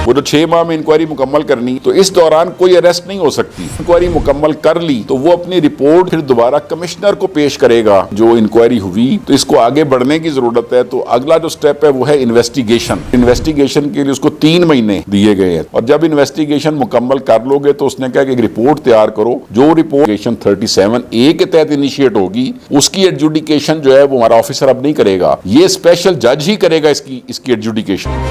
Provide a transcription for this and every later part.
وہ تو 6 ماہ میں انکوائری مکمل کرنی، تو اس دوران کوئی اریسٹ نہیں ہو سکتی۔ انکوائری مکمل کر لی تو وہ اپنی رپورٹ پھر دوبارہ کمشنر کو پیش کرے گا جو انکوائری ہوئی، تو اس کو آگے بڑھنے کی ضرورت ہے۔ تو اگلا جو سٹیپ ہے وہ ہے انویسٹیگیشن۔ انویسٹیگیشن کے لیے اس کو 3 مہینے دیے گئے ہیں، اور جب انویسٹیگیشن مکمل کر لو گے تو اس نے کہا کہ ایک رپورٹ تیار کرو، جو رپورٹ 37A کے تحت انیشیٹ ہوگی اس کی ایڈجوڈیکیشن جو ہے وہ ہمارا آفیسر اب نہیں کرے گا، یہ اسپیشل جج ہی کرے گا اس کی ایڈجوڈیکیشن۔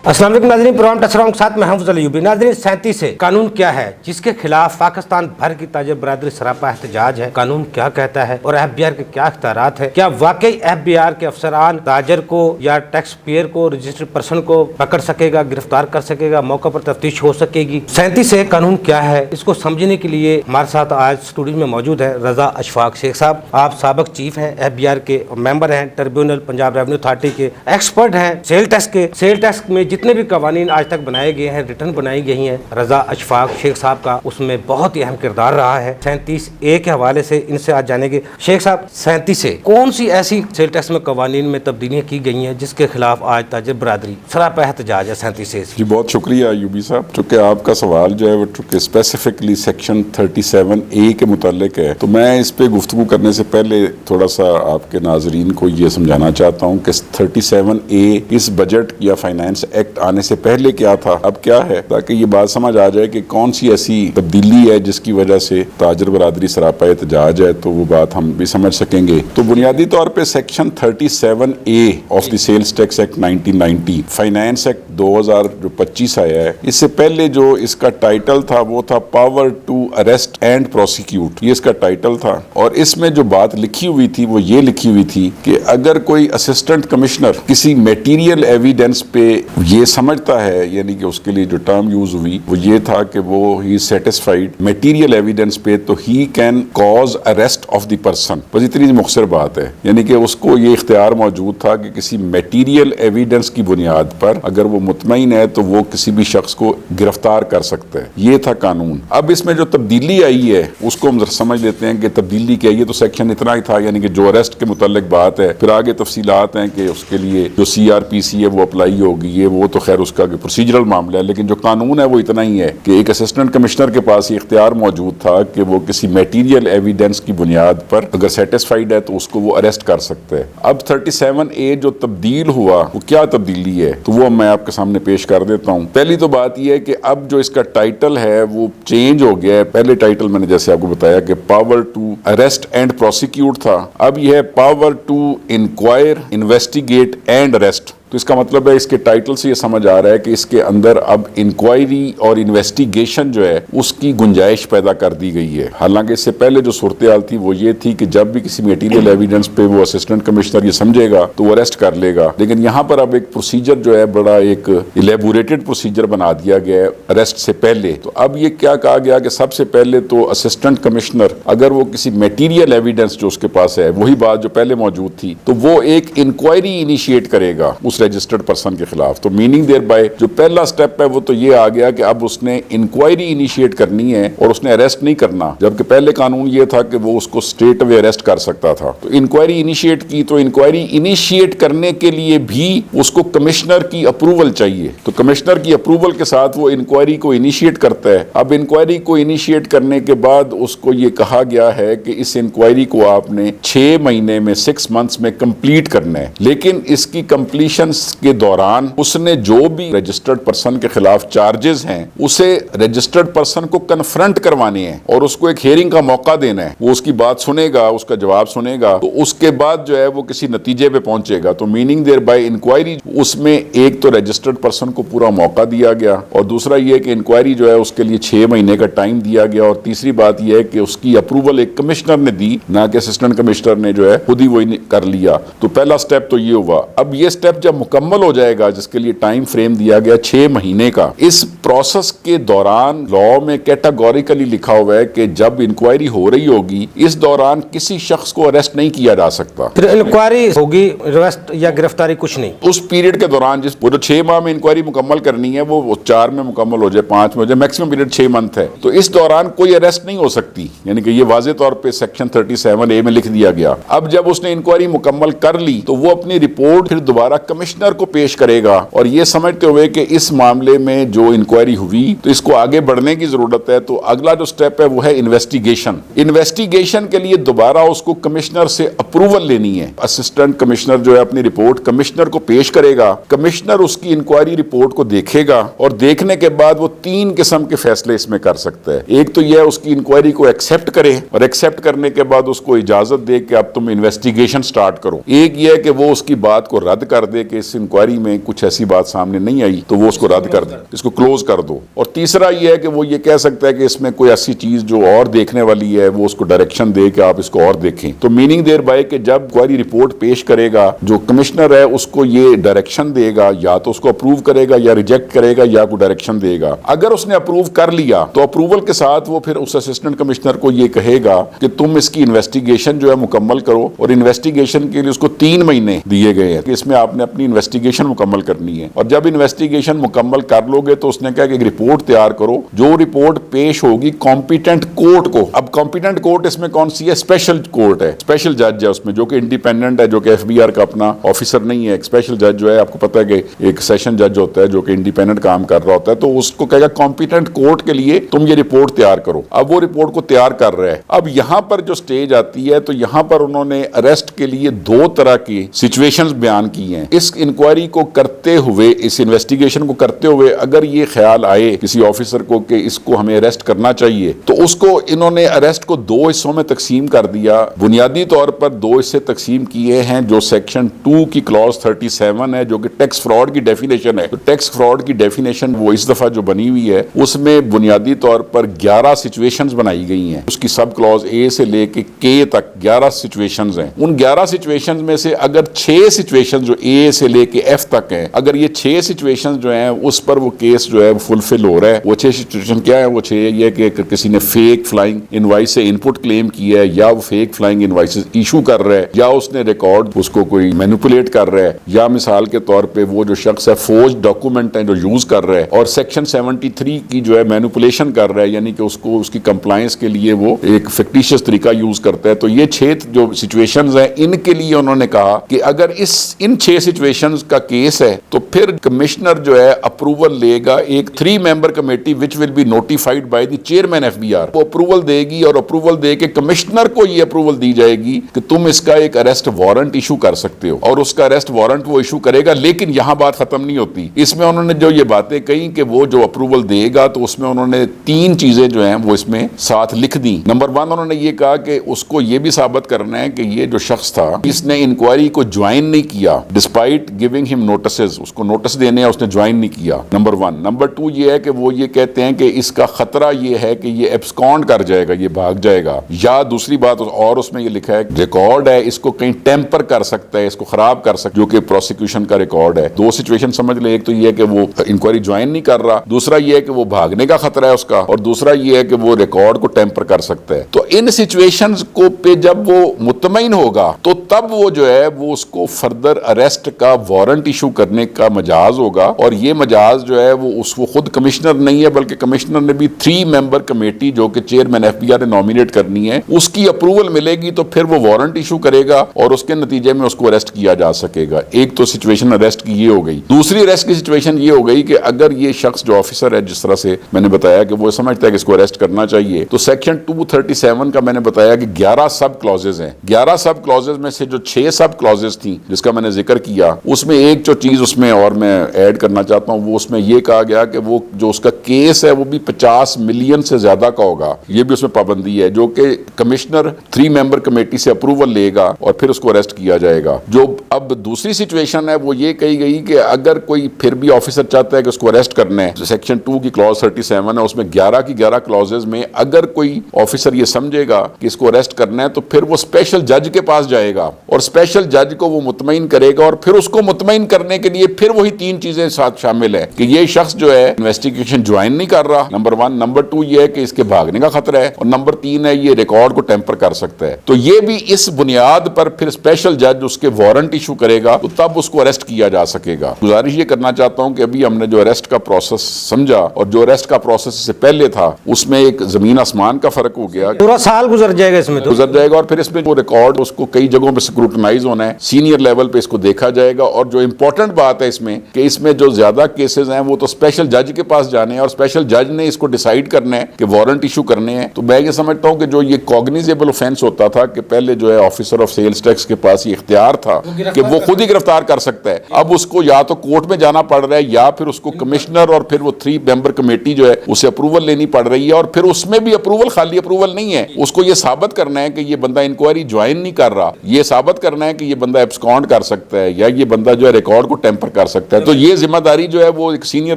السلام علیکم ناظرین، پروگرام ٹچراؤنڈ کے ساتھ میں حفظ الایوبی۔ ناظرین، 37 ہے قانون کیا ہے جس کے خلاف پاکستان بھر کی تاجر برادری سراپا احتجاج ہے؟ قانون کیا کہتا ہے اور FBI کے کیا اختیارات ہے؟ کیا واقعی FBI کے افسران تاجر کو یا ٹیکس پیئر کو، رجسٹرڈ پرسن کو پکڑ سکے گا، گرفتار کر سکے گا، موقع پر تفتیش ہو سکے گی؟ 37 ہے قانون کیا ہے، اس کو سمجھنے کے لیے ہمارے ساتھ آج اسٹوڈیو میں موجود ہے رضا اشفاق شیخ صاحب۔ آپ سابق چیف ہیں، FBI کے ممبر ہیں، ٹریبیونل پنجاب ریونیو اتھارٹی کے ایکسپرٹ ہیں، سیل ٹیکس کے۔ سیل ٹیکس میں جتنے بھی قوانین آج تک بنائے گئے ہیں، ریٹرن بنائی گئی ہیں، رضا اشفاق شیخ صاحب کا اس میں بہت ہی اہم کردار رہا ہے۔ 37A کے حوالے سے ان سے آج جانیں گے۔ شیخ صاحب، 37A کون سی ایسی سیل ٹیکس میں قوانین میں تبدیلیاں کی گئی ہیں جس کے خلاف آج تاجر برادری سراپا احتجاج ہے 37A؟ جی بہت شکریہ ایوبی صاحب، چونکہ آپ کا سوال جو ہے وہ چونکہ اسپیسیفکلی سیکشن 37A کے متعلق ہے، تو میں اس پہ گفتگو کرنے سے پہلے تھوڑا سا آپ کے ناظرین کو یہ سمجھانا چاہتا ہوں کہ 37A اس بجٹ یا فائنانس ایکٹ آنے سے پہلے کیا تھا، اب کیا ہے، تاکہ یہ بات سمجھ آ جائے کہ کون سی ایسی تبدیلی ہے جس کی وجہ سے تاجر برادری سراپا احتجاج ہے، تو وہ بات ہم بھی سمجھ سکیں گے۔ تو بنیادی طور پہ section 37A of the sales tax act 1990، finance act 2025 آیا ہے، اس سے پہلے جو اس کا ٹائٹل تھا وہ تھا power to arrest and prosecute, یہ اس کا ٹائٹل تھا۔ اور اس میں جو بات لکھی ہوئی تھی وہ یہ لکھی ہوئی تھی کہ اگر کوئی اسسٹنٹ کمشنر کسی میٹیریل ایویڈنس پہ یہ سمجھتا ہے، یعنی کہ اس کے لیے جو ٹرم یوز ہوئی وہ یہ تھا کہ وہ ہی سیٹسفائیڈ میٹیریل ایویڈنس پہ، تو he can cause arrest of the person. بس اتنی مختصر بات ہے، یعنی کہ اس کو یہ اختیار موجود تھا کہ کسی میٹیریل ایویڈنس کی بنیاد پر اگر وہ مطمئن ہے تو وہ کسی بھی شخص کو گرفتار کر سکتا ہے، یہ تھا قانون۔ اب اس میں جو تبدیلی آئی ہے اس کو ہم سمجھ لیتے ہیں کہ تبدیلی کیا ہے۔ تو سیکشن اتنا ہی تھا، یعنی کہ جو اریسٹ کے متعلق بات ہے، پھر آگے تفصیلات ہیں کہ اس کے لیے جو CRPC ہے وہ اپلائی ہوگی، یہ وہ تو خیر اس کا پروسیجرل معاملہ ہے، لیکن جو قانون ہے وہ اتنا ہی ہے کہ ایک اسسٹنٹ کمشنر کے پاس یہ اختیار موجود تھا کہ وہ کسی میٹیریل ایویڈنس کی بنیاد پر اگر سیٹسفائیڈ ہے تو اس کو وہ اریسٹ کر سکتا ہے۔ اب 37A جو تبدیل ہوا وہ کیا تبدیلی ہے، تو وہ میں آپ کے سامنے پیش کر دیتا ہوں۔ پہلی تو بات یہ ہے کہ اب جو اس کا ٹائٹل ہے وہ چینج ہو گیا ہے۔ پہلے ٹائٹل میں نے جیسے آپ کو بتایا کہ power to arrest and prosecute تھا، اب یہ ہے power to inquire, investigate and arrest. تو اس کا مطلب ہے اس کے ٹائٹل سے یہ سمجھ آ رہا ہے کہ اس کے اندر اب انکوائری اور انویسٹیگیشن جو ہے اس کی گنجائش پیدا کر دی گئی ہے۔ حالانکہ اس سے پہلے جو صورتحال تھی وہ یہ تھی کہ جب بھی کسی میٹیریل ایویڈنس پہ وہ اسسٹنٹ کمشنر یہ سمجھے گا تو وہ اریسٹ کر لے گا، لیکن یہاں پر اب ایک پروسیجر جو ہے بڑا ایک الیبوریٹڈ پروسیجر بنا دیا گیا ہے اریسٹ سے پہلے۔ تو اب یہ کیا کہا گیا کہ سب سے پہلے تو اسسٹنٹ کمشنر اگر وہ کسی میٹیریل ایویڈنس جو اس کے پاس ہے، وہی بات جو پہلے موجود تھی، تو وہ ایک انکوائری انیشیٹ کرے گا اس رجسٹرڈ پرسن کے خلاف۔ تو میننگ دیر بائی جو پہلا سٹیپ ہے وہ تو یہ آ گیا کہ اب اس نے انکوائری انیشیٹ کرنی ہے اور اس نے اریسٹ نہیں کرنا، جبکہ پہلے قانون یہ تھا کہ وہ اس کو اسٹریٹ اوے اریسٹ کر سکتا تھا۔ تو انکوائری انیشیٹ کی، تو انکوائری انیشیٹ کرنے کے لیے بھی اس کو کمشنر کی اپروول چاہیے، تو کمشنر کی اپروول کے ساتھ وہ انکوائری کو انیشیٹ کرتا ہے۔ اب انکوائری کو انیشیٹ کرنے کے بعد اس کو یہ کہا گیا ہے کہ اس انکوائری کو آپ نے 6 مہینے میں 6 منتھس میں کمپلیٹ کرنا ہے، لیکن اس کی کمپلیشن کے دوران اس نے جو بھی رجسٹرڈ پرسن کے خلاف چارجز ہیں اسے رجسٹرڈ پرسن کو کنفرنٹ کروانے ہیں اور اس کو ایک ہیئرنگ کا موقع دینا ہے۔ وہ اس کی بات سنے گا، اس کا جواب سنے گا، تو اس کے بعد جو ہے وہ کسی نتیجے پہ پہنچے گا۔ تو میننگ دیر بائی انکوائری، اس میں ایک تو رجسٹرڈ پرسن کو پورا موقع دیا گیا، اور دوسرا یہ کہ انکوائری جو ہے اس کے لیے 6 مہینے کا ٹائم دیا گیا، اور تیسری بات یہ ہے کہ اس کی اپروول ایک کمشنر نے دی، نہ کہ اسسٹنٹ کمشنر نے جو ہے خود ہی وہی کر لیا۔ تو پہلا سٹیپ تو یہ ہوا۔ اب یہ سٹیپ جب مکمل ہو جائے گا، جس کے لیے ٹائم فریم دیا گیا 6 مہینے کا، اس پروسیس کے دوران لا میں کیٹاگوریکلی لکھا ہوا ہے کہ جب انکوائری ہو رہی ہوگی اس دوران کسی شخص کو اریسٹ نہیں کیا جا سکتا۔ پھر انکوائری ہوگی، اریسٹ یا گرفتاری کچھ نہیں اس پیریڈ کے دوران، جس وہ 6 ماہ میں انکوائری مکمل کرنی ہے وہ 4 میں مکمل ہو جائے، 5 میں ہو جائے، میکسیمم پیریڈ 6 منتھ ہے، تو اس دوران کوئی اریسٹ نہیں ہو سکتی، یعنی کہ یہ واضح طور پہ سیکشن 37A میں لکھ دیا گیا۔ اب جب اس نے انکوائری مکمل کر لی تو وہ اپنی رپورٹ پھر دوبارہ کمشنر کمشنر کو پیش کرے گا، اور یہ سمجھتے ہوئے کہ اس معاملے میں جو انکوائری ہوئی تو اس کو آگے بڑھنے کی ضرورت ہے، تو اگلا جو سٹیپ ہے وہ ہے انویسٹیگیشن۔ انویسٹیگیشن کے لیے دوبارہ اس کو کمشنر سے اپروول لینی ہے۔ اسسٹنٹ کمشنر جو ہے اپنی رپورٹ کمشنر کو پیش کرے گا، کمشنر اس کی انکوائری رپورٹ کو دیکھے گا، اور دیکھنے کے بعد وہ 3 قسم کے فیصلے اس میں کر سکتا ہے۔ ایک تو یہ اس کی انکوائری کو ایکسیپٹ کرے، اور ایکسیپٹ کرنے کے بعد اس کو اجازت دے کہ اب تم انویسٹیگیشن سٹارٹ کرو۔ ایک یہ ہے کہ وہ اس کی بات کو رد کر دے کہ اس انکوائری میں کچھ ایسی بات سامنے نہیں آئی تو وہ اس کو رد کر دے، اس کو کلوز کر دو۔ اور تیسرا یہ ہے کہ وہ یہ کہہ سکتا ہے کہ اس میں کوئی ایسی چیز جو اور دیکھنے والی ہے وہ اس کو ڈائریکشن دے کہ آپ اس کو اور دیکھیں۔ تو میننگ دیر بائی کہ جب انکوائری رپورٹ پیش کرے گا، جو کمشنر ہے اس کو یہ ڈائریکشن دے گا، یا تو اس کو اپروو کرے گا یا ریجیکٹ کرے گا یا کوئی ڈائریکشن دے گا۔ اگر اس نے اپروو کر لیا تو اپروول کے ساتھ وہ پھر اس اسسٹنٹ کمشنر کو یہ کہے گا کہ تم اس کی انویسٹیگیشن جو ہے مکمل کرو، اور انویسٹیگیشن کے لیے اس کو 3 مہینے دیے گئے ہیں کہ اس میں آپ نے اپنی انویسٹیگیشن مکمل کرنی ہے۔ اور جب انویسٹیگیشن مکمل کر لو گے تو اس نے کہا کہ ایک رپورٹ تیار کرو، جو رپورٹ پیش ہوگی کمپیٹنٹ کورٹ کو۔ اب کمپیٹنٹ کورٹ اس میں کون سی ہے؟ اسپیشل کورٹ ہے، اسپیشل جج ہے اس میں، جو کہ انڈیپینڈنٹ ہے، جو کہ FBR کا اپنا آفیسر نہیں ہے۔ ایک اسپیشل جج جو ہے آپ کو پتا ہے کہ ایک سیشن جج ہوتا ہے جو کہ انڈیپینڈنٹ کام کر رہا ہوتا ہے، تو اس کو کہے گا کمپیٹنٹ کورٹ کے لیے تم یہ رپورٹ تیار کرو۔ اب وہ رپورٹ کو تیار کر رہا ہے۔ اب یہاں پر جو سٹیج آتی ہے تو یہاں پر انہوں نے اریسٹ کے لیے 2 طرح کی سچویشنز بیان کی ہیں۔ اس انکوائری کو کرتے ہوئے، اس انویسٹیگیشن کو کرتے ہوئے اگر یہ خیال آئے کسی آفیسر کو کہ اس کو ہمیں اریسٹ کرنا چاہیے، تو اس کو انہوں نے اریسٹ کو 2 حصوں میں تقسیم کر دیا۔ بنیادی طور پر 2 حصے تقسیم کیے ہیں، جو سیکشن 2 کی کلاس 37 ہے جو کہ ٹیکس فراڈ کی ڈیفینیشن ہے۔ تو ٹیکس فراڈ کی ڈیفینیشن وہ اس دفعہ جو بنی ہوئی ہے اس میں بنیادی طور پر 11 سچویشنز بنائی گئی ہیں۔ اس کی سب کلاس A سے لے کے K تک 11 سچویشنز ہیں۔ ان 11 سچویشنز میں سے اگر 6 سچویشنز جو A سے لے کے F تک ہیں، اگر یہ 6 سچویشنز جو ہیں اس پر وہ کیس جو ہے فلفل ہو رہا ہے، وہ 6 سچویشن کیا ہے؟ وہ 6 یہ کہ کسی نے فیک فلائنگ انوائس سے انپٹ کلیم کیا ہے، یا وہ فیک فلائنگ انوائسز ایشو کر رہا ہے، یا اس نے ریکارڈ اس کو کوئی مینیپولیٹ کر رہا ہے، یا مثال کے طور پہ وہ جو شخص ہے فوج ڈاکومنٹ ہیں جو یوز کر رہا ہے اور سیکشن 73 کی جو ہے مینیپولیشن کر رہا ہے، یعنی کہ اس کو اس کی کمپلائنس کے لیے وہ ایک فکٹیشس طریقہ یوز کرتا ہے۔ تو یہ 6 جو سچویشنز ہیں ان کے لیے انہوں نے کہا کہ اگر ان 6 سچویشنز کا کیس ہے تو پھر کمشنر جو ہے اپروول لے گا، ایک 3 member committee which will be notified by the chairman FBR، وہ اپروول دے گی، اور اپروول دے کے کمشنر کو یہ اپروول دی جائے گی کہ تم اس کا ایک اریسٹ وارنٹ ایشو کر سکتے ہو، اور اس کا اریسٹ وارنٹ وہ ایشو کرے گا۔ لیکن یہاں بات ختم نہیں ہوتی، اس میں انہوں نے جو یہ باتیں کہیں کہ وہ جو اپروول دے گا تو اس میں انہوں نے 3 چیزیں جو ہیں وہ اس میں ساتھ لکھ دی۔ نمبر 1 انہوں نے یہ کہا کہ اس کو یہ بھی ثابت کرنا ہے کہ یہ جو شخص تھا اس نے انکوائری کو جوائن نہیں کیا، ڈسپائٹ گیونگ ہم نوٹسز، اس کو نوٹس دینے ہیں اس نے جوائن نہیں کیا، نمبر 1۔ نمبر 2 یہ ہے کہ وہ یہ کہتے ہیں کہ اس کا خطرہ یہ ہے کہ یہ ایبسکونڈ کر جائے گا، یہ بھاگ جائے گا، یا دوسری بات اور اس میں یہ لکھا ہے ریکارڈ ہے اس کو کہیں ٹیمپر کر سکتا ہے، اس کو خراب کر سکتا ہے، جو کہ پروسیکیوشن کا ریکارڈ ہے۔ 2 سچویشن سمجھ لیں، ایک تو یہ ہے کہ وہ انکوائری جوائن نہیں کر رہا، دوسرا یہ ہے کہ وہ بھاگنے کا خطرہ ہے اس کا، اور دوسرا یہ ہے کہ وہ ریکارڈ کو ٹیمپر کر سکتا ہے۔ تو ان سچویشنز کو پہ جب وہ مطمئن ہوگا تو تب وہ جو ہے وہ اس کو فردر اریسٹ کا وارنٹ ایشو کرنے کا مجاز ہوگا، اور یہ مجاز جو ہے وہ اس کو خود کمشنر نہیں ہے بلکہ کمشنر نے بھی 3 ممبر کمیٹی جو کہ چیئرمین FBR نے نومینیٹ کرنی ہے، اس کی اپروول ملے گی تو پھر وہ وارنٹ ایشو کرے گا اور اس کے نتیجے میں اس کو اریسٹ کیا جا سکے گا۔ ایک تو سچویشن اریسٹ کی یہ ہو گئی۔ دوسری اریسٹ کی سچویشن یہ ہو گئی کہ اگر یہ شخص جو آفیسر ہے، جس طرح سے میں نے بتایا کہ وہ سمجھتا ہے کہ اس کو اریسٹ کرنا چاہیے، تو سیکشن 237 کا میں نے بتایا کہ 11 سب کلازز ہیں۔ 11 سب کلازز میں سے جو 6 سب کلازز تھیں جس کا میں نے ذکر کیا، اس میں ایک جو چیز اس میں اور میں ایڈ کرنا چاہتا ہوں، وہ اس میں یہ کہا گیا کہ وہ جو اس کا کیس ہے وہ بھی 50 ملین سے زیادہ کا ہوگا، یہ بھی اس میں پابندی ہے، جو کہ کمشنر 3 ممبر کمیٹی سے اپروول لے گا اور پھر اس کو اریسٹ کیا جائے گا۔ جو اب دوسری سچویشن ہے وہ یہ کہی گئی کہ اگر کوئی پھر بھی آفیسر چاہتا ہے کہ اس کو اریسٹ کرنا ہے، سیکشن 2 کی کلاس 37 ہے، اس میں 11 کی 11 کلازز میں اگر کوئی آفیسر یہ سمجھے گا کہ اس کو اریسٹ کرنا ہے تو پھر وہ اسپیشل جج کے پاس جائے گا اور اسپیشل جج کو وہ مطمئن کرے گا، اور پھر اس کو مطمئن کرنے کے لیے پھر وہی 3 چیزیں ساتھ شامل ہیں کہ یہ شخص جو ہے انویسٹیگیشن جوائن نہیں کر رہا، نمبر 1، نمبر 2 یہ ہے کہ اس کے بھاگنے کا خطرہ ہے، اور نمبر 3 ہے یہ ریکارڈ کو ٹیمپر کر سکتا ہے۔ تو یہ بھی اس بنیاد پر پھر اسپیشل جج اس کے وارنٹ ایشو کرے گا تو تب اس کو اریسٹ کیا جا سکے گا۔ گزارش یہ کرنا چاہتا ہوں کہ ابھی ہم نے جو اریسٹ کا پروسیس سمجھا اور جو اریسٹ کا پروسیس سے پہلے تھا اس میں ایک زمین آسمان کا فرق ہو گیا۔ پورا سال گزر جائے گا اس میں، تو گزر جائے گا، اور پھر اس میں وہ ریکارڈ اس کو کئی جگہوں پہ سکروٹنائز ہونا ہے، سینئر لیول پہ اس کو دیکھا جائے جائے گا. اور جو امپورٹنٹ بات ہے اس میں کہ اس میں جو زیادہ کیسز ہیں وہ تو اسپیشل جج کے پاس جانے ہیں اور اسپیشل جج نے اس کو ڈیسائیڈ کرنا ہے کہ وارنٹ ایشو کرنے ہیں. تو میں یہ سمجھتا ہوں کہ جو یہ کوگنیزیبل اوفینس ہوتا تھا کہ پہلے جو ہے آفیسر آف سیلز ٹیکس کے پاس یہ اختیار تھا کہ وہ خود ہی گرفتار کر سکتا ہے, اب اس کو یا تو کورٹ میں جانا پڑ رہا ہے یا پھر اس کو کمشنر اور پھر وہ 3 ممبر کمیٹی جو ہے اسے اپروول لینی پڑ رہی ہے. اور پھر اس میں بھی اپروول خالی اپروول نہیں ہے, اس کو یہ ثابت کرنا ہے کہ یہ بندہ انکوائری جوائن نہیں کر رہا, یہ ثابت کرنا ہے کہ یہ بندہ ایبسکونڈ کر سکتا ہے یا یہ بندہ جو ہے ریکارڈ کو ٹیمپر کر سکتا ہے. تو یہ ذمہ داری جو ہے وہ ایک سینئر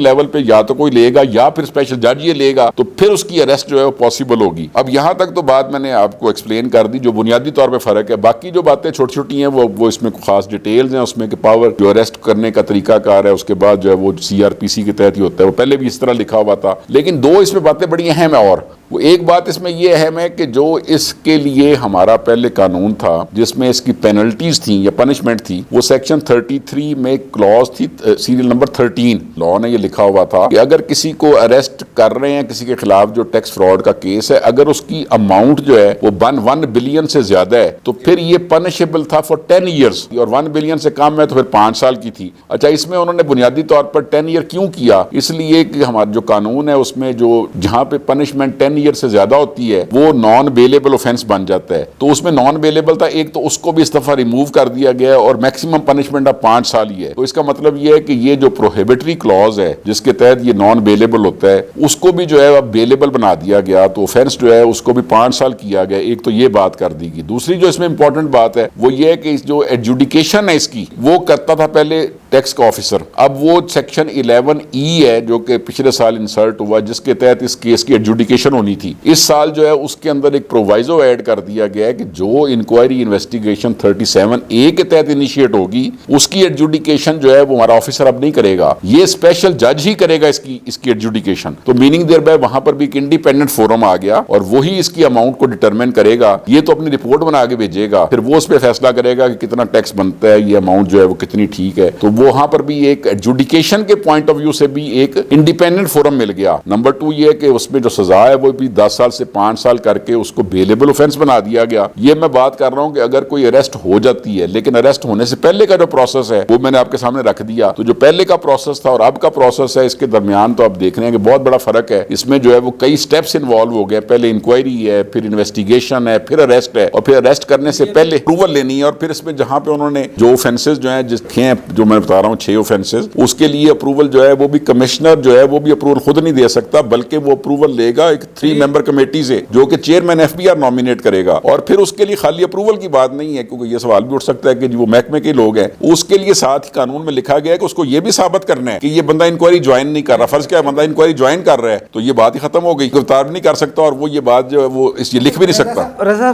لیول پہ یا تو کوئی لے گا یا پھر اسپیشل جج یہ لے گا, تو پھر اس کی اریسٹ جو ہے وہ پاسبل ہوگی. اب یہاں تک تو بات میں نے آپ کو ایکسپلین کر دی جو بنیادی طور پہ فرق ہے. باقی جو باتیں چھوٹی چھوٹی ہیں وہ اس میں خاص ڈیٹیلز ہیں, اس میں کہ پاور جو اریسٹ کرنے کا طریقہ کار ہے اس کے بعد جو ہے وہ CRPC کے تحت ہی ہوتا ہے, وہ پہلے بھی اس طرح لکھا ہوا تھا. لیکن 2 اس میں باتیں بڑی اہم ہیں, اور وہ ایک بات اس میں یہ اہم ہے کہ جو اس کے لیے ہمارا پہلے قانون تھا جس میں اس کی پینلٹیز تھیں یا پنشمنٹ تھی, وہ سیکشن 33 میں کلوز تھی, سیریل نمبر 13 لاء نے یہ لکھا ہوا تھا کہ اگر کسی کو اریسٹ کر رہے ہیں کسی کے خلاف جو ٹیکس فراڈ کا کیس ہے, اگر اس کی اماؤنٹ جو ہے وہ 1 بلین سے زیادہ ہے تو پھر یہ پنشیبل تھا فار 10 ایئرز, اور 1 بلین سے کم ہے تو پھر 5 سال کی تھی. اچھا, اس میں انہوں نے بنیادی طور پر 10 ایئر کیوں کیا؟ اس لیے کہ ہمارا جو قانون ہے اس میں جو جہاں پہ پنشمنٹ 10 ایئر سے زیادہ ہوتی ہے وہ نان بیلیبل اوفینس بن جاتا ہے. تو اس میں نان بیلیبل تھا ایک, تو اس کو بھی اس دفعہ ریموو کر دیا گیا اور میکسیمم پنشمنٹ اب 5 سال ہی ہے. تو اس کا مطلب یہ ہے کہ یہ جو پروہیبٹری کلوز ہے جس کے تحت یہ نان بیلیبل ہوتا ہے اس کو بھی جو ہے اب بیلیبل بنا دیا گیا, تو اوفینس جو ہے اس کو بھی 5 سال کیا گیا. ایک تو یہ بات کر دی گئی. دوسری جو اس میں امپورٹنٹ بات ہے وہ یہ ہے کہ جو ایڈجوڈیکیشن ہے اس کی وہ کرتا تھا پہلے ٹیکس کا آفیسر, اب وہ سیکشن 11E ہے جو کہ پچھلے سال انسرٹ ہوا جس کے تحت اس کیس کی ایڈجوڈیکیشن ہونی تھی. اس سال جو ہے اس کے اندر ایک پرووائزو ایڈ کر دیا گیا ہے کہ جو انکوائری انویسٹیگیشن 37A کے تحت انیشیٹ ہوگی اس کی ایڈجوڈیکیشن جو ہے وہ ہمارا آفیسر اب نہیں کرے گا, یہ اسپیشل جج ہی کرے گا اس کی ایڈجوڈیکیشن. تو میننگ دیر بائی وہاں پر بھی ایک انڈیپینڈنٹ فورم آ گیا اور وہی اس کی اماؤنٹ کو ڈٹرمن کرے گا. یہ تو اپنی رپورٹ بنا کے بھیجے گا, پھر وہ اس پہ فیصلہ کرے گا کہ کتنا ٹیکس بنتا ہے, یہ اماؤنٹ جو ہے وہ کتنی ٹھیک ہے. تو وہاں پر بھی ایک ایڈجوڈیکیشن کے پوائنٹ آف ویو سے بھی ایک انڈیپینڈنٹ فورم مل گیا. نمبر 2 یہ کہ اس میں جو سزا ہے وہ بھی 10 سال سے 5 سال کر کے اس کو بیلیبل اوفینس بنا دیا گیا. یہ میں بات کر رہا ہوں کہ اگر کوئی اریسٹ ہو جاتی ہے, لیکن اریسٹ ہونے سے پہلے کا جو پروسیس ہے وہ میں نے آپ کے سامنے رکھ دیا. تو جو پہلے کا پروسیس تھا اور اب کا پروسیس ہے اس کے درمیان تو آپ دیکھ رہے ہیں کہ بہت بڑا فرق ہے. اس میں جو ہے وہ کئی سٹیپس انوالو ہو گئے, پہلے انکوائری ہے, پھر انویسٹیگیشن ہے, پھر اریسٹ ہے, اور پھر اریسٹ کرنے سے پہلے اپروول لینی ہے. اور پھر اس میں جہاں پہ انہوں نے جو اوفینسز جو ہیں جس کے جو میں بتا رہا ہوں 6 اوفینسز, اس کے لیے اپروول جو ہے وہ بھی کمشنر جو ہے وہ بھی اپروول خود نہیں دے سکتا, بلکہ وہ اپروول لے گا ایک 3 ممبر کمیٹی سے جو کہ چیئرمین FBR نامینیٹ کرے گا. اور پھر اس کے لیے خالی اپروول کی بات نہیں ہے, کیونکہ یہ سوال بھی اٹھ سکتا ہے کہ وہ محکمے کے لوگ ہیں, اس کے لیے ساتھ ہی قانون میں لکھا گیا ہے کہ اس کو یہ بھی ثابت کرنا ہے کہ یہ بندہ انکوائری جوائن نہیں کر رہا. فرض کیا ہے بندہ انکوائری جوائن کر رہا ہے تو یہ بات ہی ختم ہو گئی, گرفتار بھی نہیں کر سکتا اور وہ یہ بات جو ہے وہ یہ لکھ بھی نہیں سکتا. رضا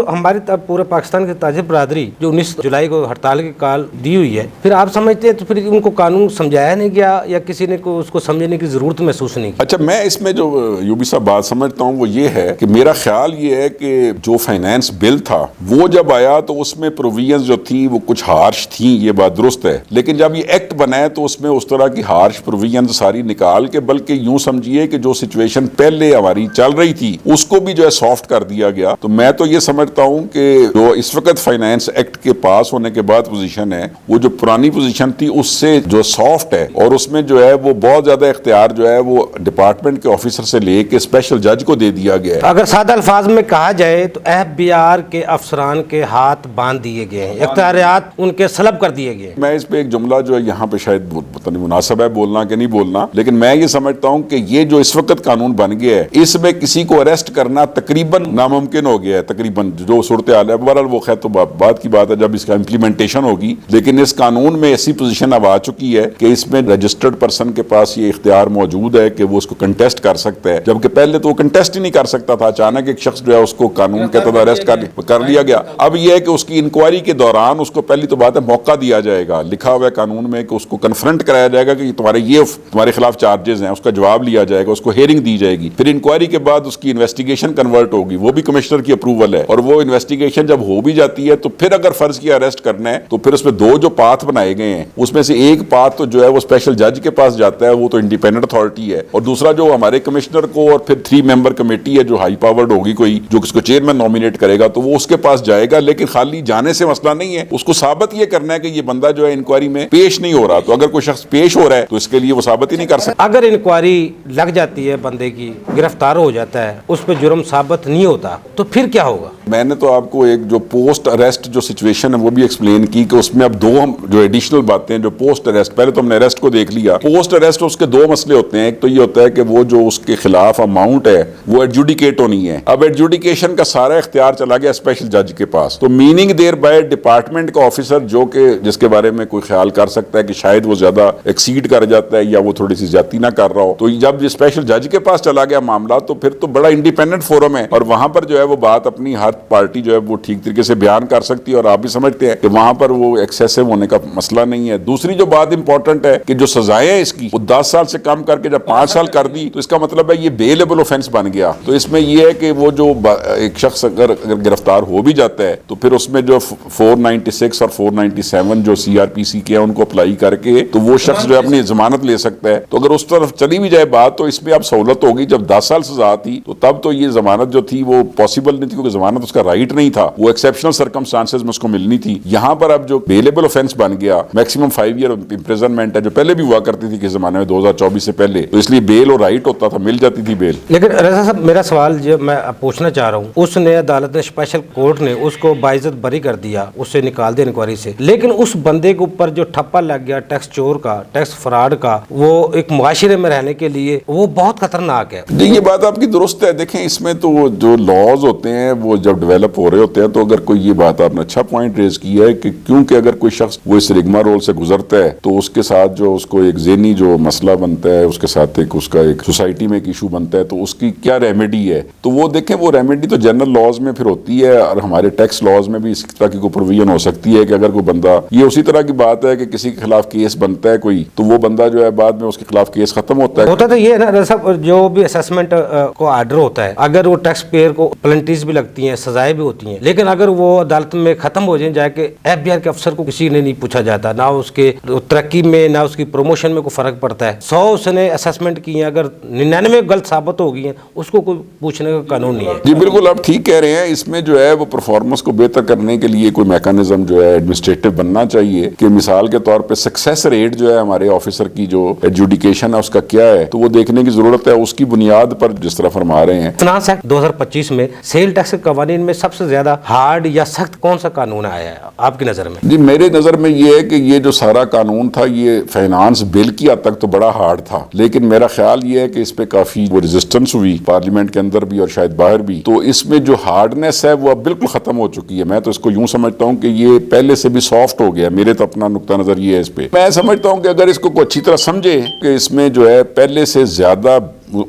ہماری پورے پاکستان کی تاجر برادری جو 19 جولائی کو ہڑتال کی کال دی ہوئی ہے, پھر آپ سمجھتے ہیں تو پھر ان کو قانون سمجھایا نہیں گیا یا کسی نے کو اس کو سمجھنے کی ضرورت محسوس نہیں کی؟ اچھا, میں اس میں جو یوبی صاحب بات سمجھتا ہوں وہ یہ ہے کہ میرا خیال یہ ہے کہ جو فائنانس بل تھا وہ جب آیا تو اس میں پروویژنز جو تھی وہ کچھ ہارش تھیں, یہ بات درست ہے, لیکن جب یہ ایکٹ بنا ہے تو اس میں اس طرح کی ہارش پروویژنز ساری نکال کے بلکہ یوں سمجھیے کہ جو سچویشن پہلے ہماری چل رہی تھی اس کو بھی جو ہے سافٹ کر دیا گیا. تو میں تو یہ سمجھتا ہوں کہ جو اس وقت فائنانس ایکٹ کے پاس ہونے کے بعد پوزیشن ہے وہ جو پرانی پوزیشن تھی اس سے جو سافٹ ہے, اور اس میں جو ہے وہ بہت زیادہ اختیار جو ہے وہ ڈپارٹمنٹ کے آفیسر سے لے کے اسپیشل جج کو دے دیا گیا ہے. اگر سادہ الفاظ میں کہا جائے تو FBR کے افسران کے ہاتھ باندھ دیے گئے ہیں, اختیارات ان کے سلب کر دیے گئے. میں اس پہ ایک جملہ جو ہے یہاں پہ شاید پتہ نہیں مناسب ہے بولنا کہ نہیں بولنا, لیکن میں یہ سمجھتا ہوں کہ یہ جو اس وقت قانون بن گیا ہے اس میں کسی کو اریسٹ کرنا تقریباً ناممکن ہو گیا ہے, تقریباً جو صورتحال ہے. بہرحال وہ خیر تو بات کی بات ہے جب اس کا امپلیمنٹیشن ہوگی, لیکن اس قانون میں ایسی پوزیشن اب آ چکی ہے کہ اس میں رجسٹرڈ پرسن کے پاس یہ اختیار موجود ہے کہ وہ اس کو کنٹیسٹ کر سکتا ہے, جبکہ پہلے تو وہ کنٹیسٹ ہی نہیں کر سکتا تھا. اچانک ایک شخص جو ہے اس کو قانون کے تحت اریسٹ کر لیا گیا. اب یہ ہے کہ اس کی انکوائری کے دوران اس کو پہلی تو بات ہے موقع دیا جائے گا, لکھا ہوا ہے قانون میں کہ اس کو کنفرنٹ کرایا جائے گا کہ تمہارے خلاف چارجز ہیں, اس کا جواب لیا جائے گا, اس کو ہیئرنگ دی جائے گی. پھر انکوائری کے بعد اس کی انویسٹیگیشن کنورٹ ہوگی, وہ بھی کمشنر کی اپروول ہے, اور وہ انویسٹیگیشن جب ہو بھی جاتی ہے تو پھر اگر فرض کیا اریسٹ کرنا ہے تو پھر اس میں 2 جو پاتھ بنائے گئے ہیں اس میں سے ایک پارٹ تو جو ہے وہ اسپیشل جج کے پاس جاتا ہے, وہ تو انڈیپینڈنٹ اتھارٹی ہے, اور دوسرا جو ہمارے کمشنر کو اور پھر 3 ممبر کمیٹی ہے جو ہائی پاورڈ ہوگی کوئی, جو اس کو چیئرمین نومینیٹ کرے گا, تو وہ اس کے پاس جائے گا. لیکن خالی جانے سے مسئلہ نہیں ہے, اس کو ثابت یہ کرنا ہے کہ یہ بندہ جو ہے انکوائری میں پیش نہیں ہو رہا. تو اگر کوئی شخص پیش ہو رہا ہے تو اس کے لیے وہ ثابت ہی نہیں کر سکتا. اگر انکوائری لگ جاتی ہے بندے کی, گرفتار ہو جاتا ہے, اس پہ جرم ثابت نہیں ہوتا, تو پھر کیا ہوگا؟ میں نے تو آپ کو ایک جو پوسٹ اریسٹ جو سچویشن ہے وہ بھی ایکسپلین کی کہ اس میں اب دو جو ایڈیشنل باتیں ہیں. جو پوسٹ اریسٹ, پہلے تو ہم نے اریسٹ کو دیکھ لیا. پوسٹ اریسٹ اس کے 2 مسئلے ہوتے ہیں. ایک تو یہ ہوتا ہے کہ وہ جو اس کے خلاف اماؤنٹ ہے وہ ایڈجوڈیکیٹ ہونی ہے. اب ایڈجوڈیکیشن کا سارا اختیار چلا گیا اسپیشل جج کے پاس. تو میننگ دیر بائی ڈپارٹمنٹ کا آفیسر جو کہ جس کے بارے میں کوئی خیال کر سکتا ہے کہ شاید وہ زیادہ ایکسیڈ کر جاتا ہے یا وہ تھوڑی سی زیادتی نہ کر رہا ہو, تو جب اسپیشل جج کے پاس چلا گیا معاملہ تو پھر تو بڑا انڈیپینڈنٹ فورم ہے, اور وہاں پر جو ہے وہ بات اپنی ہر پارٹی جو ہے وہ ٹھیک طریقے سے بیان کر سکتی ہے. اور آپ بھی سمجھتے ہیں کہ وہاں پر وہ ایکسیسو ہونے کا مسئلہ نہیں ہے. دوسری جو بات امپورٹنٹ ہے کہ جو سزائیں ہیں اس کی وہ 10 سال سے کم کر کے جب 5 سال کر دی تو اس کا مطلب ہے یہ بیلیبل اوفینس بن گیا. تو اس میں یہ ہے کہ وہ جو ایک شخص اگر گرفتار ہو بھی جاتا ہے تو پھر اس میں جو 496 اور 497 جو CRPC کے ہیں ان کو اپلائی کر کے تو وہ شخص جو ہے اپنی ضمانت لے سکتا ہے. تو اگر اس طرف چلی بھی جائے بات تو اس میں اب سہولت ہوگی. جب 10 سال سزا تھی تو تب تو یہ ضمانت جو تھی وہ پاسبل نہیں تھی, کیونکہ ضمانت اس کا رائٹ نہیں تھا, وہ ایکسیپشنل سرکمسٹانسز میں اس کو ملنی تھی. یہاں پر اب جو بیلیبل اوفینس بن گیا, میکسیمم 5 ایئر امپریزنمنٹ ہے, جو پہلے بھی ہوا کرتی تھی کہ زمانے میں 2024 سے پہلے, تو اس لیے بیل اور رائٹ ہوتا تھا, مل جاتی تھی بیل. لیکن رضا صاحب میرا سوال جو میں پوچھنا چاہ رہا ہوں, اس نے عدالت نے اسپیشل کورٹ نے اس کو باعزت بری کر دیا, اس سے نکال دیا انکوائری سے, لیکن اس بندے کے اوپر جو ٹھپا لگ گیا ٹیکس چور کا, ٹیکس فراڈ کا, وہ ایک معاشرے میں رہنے کے لیے وہ بہت خطرناک ہے. جی یہ بات آپ کی درست ہے. دیکھیں اس میں تو جو لاز ہوتے ہیں وہ جب ڈیولپ ہو رہے ہوتے ہیں, تو اگر کوئی یہ بات آپ نے اچھا پوائنٹ ریز کیا ہے کہ کیونکہ اگر کوئی شخص وہ اس رگما رول سے گزرتا ہے تو اس کے ساتھ جو اس کو ایک ذہنی جو مسئلہ بنتا ہے, اس کے ساتھ ایک اس کا ایک سوسائٹی میں ایک ایشو بنتا ہے, تو اس کی کیا ریمیڈی ہے. تو وہ دیکھیں وہ ریمیڈی تو جنرل لاز میں پھر ہوتی ہے, اور ہمارے ٹیکس لاز میں بھی اس طرح کی کوئی پروویژن ہو سکتی ہے کہ اگر کوئی بندہ, یہ اسی طرح کی بات ہے کہ کسی کے خلاف کیس بنتا ہے کوئی, تو وہ بندہ جو ہے بعد میں اس کے خلاف کیس ختم ہوتا ہے. ہوتا تو یہ ہے نا صاحب, جو بھی اسیسمنٹ کو آرڈر ہوتا ہے, اگر وہ ٹیکس پیئر کو پلنٹیز بھی لگتی ہیں, سزائیں بھی ہوتی ہیں, لیکن اگر وہ عدالت میں ختم ہو جائیں جا کے FBI کے افسر کو کسی نے نہیں پوچھا جاتا, نہ اس کے ترقی میں نہ اس کی پروموشن میں کوئی فرق پڑتا ہے. 100 اس نے اسیسمنٹ کی ہیں, اگر 99 غلط ثابت ہو گئی ہیں, اس کو کوئی پوچھنے کا قانون نہیں ہے. جی بالکل آپ ٹھیک کہہ رہے ہیں. اس میں جو ہے وہ پرفارمنس کو بہتر کرنے کے لیے کوئی میکانزم جو ہے ایڈمنسٹریٹو بننا چاہیے, کہ مثال کے طور پہ سکسیس ریٹ جو ہے ہمارے آفیسر کی جو ایڈجوڈیکیشن ہے اس کا کیا ہے, تو وہ دیکھنے کی ضرورت ہے. اس کی بنیاد پر جس طرح فرما رہے ہیں, فنانس ایکٹ 2025 میں سیل ٹیکس کے قوانین میں سب سے زیادہ ہارڈ یا سخت کون سا قانون آیا ہے آپ کی نظر میں؟ جی میرے نظر میں یہ ہے کہ یہ جو سارا قانون تھا یہ فائنانس بل کی حد تک تو بڑا ہارڈ تھا, لیکن میرا خیال یہ ہے کہ اس پہ کافی وہ ریزسٹنس ہوئی پارلیمنٹ کے اندر بھی اور شاید باہر بھی. تو اس میں جو ہارڈنس ہے وہ اب بالکل ختم ہو چکی ہے. میں تو اس کو یوں سمجھتا ہوں کہ یہ پہلے سے بھی سافٹ ہو گیا. میرے تو اپنا نقطہ نظر یہ ہے اس پہ. میں سمجھتا ہوں کہ اگر اس کو کوئی اچھی طرح سمجھے کہ اس میں جو ہے پہلے سے زیادہ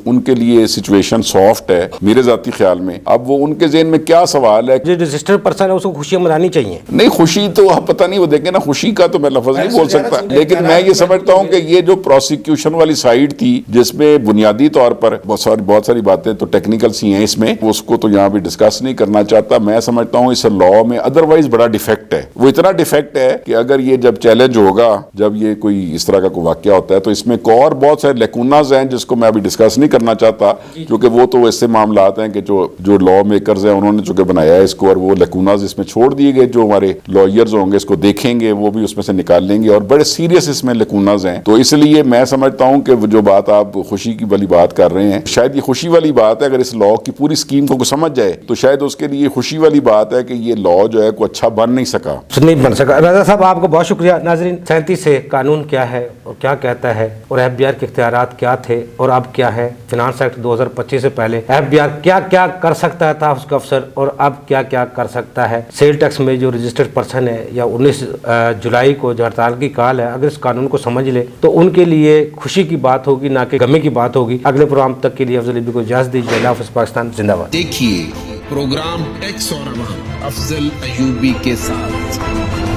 ان کے لیے سچویشن سافٹ ہے میرے ذاتی خیال میں. اب وہ ان کے ذہن میں کیا سوال ہے, جو رجسٹرڈ پرسن ہے اس کو خوشیاں منانی چاہیے. نہیں خوشی تو آپ پتہ نہیں, وہ دیکھیں نا, خوشی کا تو میں لفظ نہیں بول سکتا, لیکن میں یہ سمجھتا ہوں کہ یہ جو پروسیکیوشن والی سائیڈ تھی جس میں بنیادی طور پر بہت ساری باتیں تو ٹیکنیکل سی ہیں اس میں, اس کو تو یہاں بھی ڈسکس نہیں کرنا چاہتا. میں سمجھتا ہوں اس لا میں ادروائز بڑا ڈیفیکٹ ہے. وہ اتنا ڈیفیکٹ ہے کہ اگر یہ جب چیلنج ہوگا, جب یہ کوئی اس طرح کا کوئی واقعہ ہوتا ہے, تو اس میں ایک اور بہت سارے لیکوناز ہیں جس کو میں ابھی ڈسکس نہیں کرنا چاہتا, کیونکہ وہ تو ایسے معاملات ہیں کہ جو لا میکرز ہیں انہوں نے چونکہ بنایا ہے اس کو, اور وہ لیکوناز اس میں چھوڑ دیے گئے. جو ہمارے لائرز ہوں گے اس کو دیکھیں گے, وہ بھی اس میں سے نکال لیں گے, اور بڑے سیریس اس میں لیکوناز ہیں. تو اس لیے میں سمجھتا ہوں کہ جو بات آپ خوشی کی والی بات کر رہے ہیں, شاید یہ خوشی والی بات ہے. اگر اس لا کی پوری اسکیم کو سمجھ جائے تو شاید اس کے لیے خوشی والی بات ہے کہ یہ لا جو ہے کوئی اچھا بن نہیں سکا. نہیں بن سکا. رضا صاحب آپ کو بہت شکریہ. ناظرین 37 سے قانون کیا ہے اور کیا کہتا ہے, اور FBI کے اختیارات کیا تھے اور اب کیا ہے, فنانس ایکٹ 2025 سے پہلے FBI کیا کیا کر سکتا تھا اس کا افسر, اور اب کیا کیا کر سکتا ہے. سیل ٹیکس میں جو رجسٹرڈ پرسن ہے یا 19 جولائی کو جو ہڑتال کی کال ہے, اگر اس قانون کو سمجھ لے تو ان کے لیے خوشی کی بات ہوگی نہ کہ غمی کی بات ہوگی. اگلے پروگرام تک کے لیے افضل ایوبی کو اجازت دیجیے. اللہ حافظ. پاکستان زندہ باد. دیکھیے پروگرام ٹیکس اور افضل ایوبی کے ساتھ.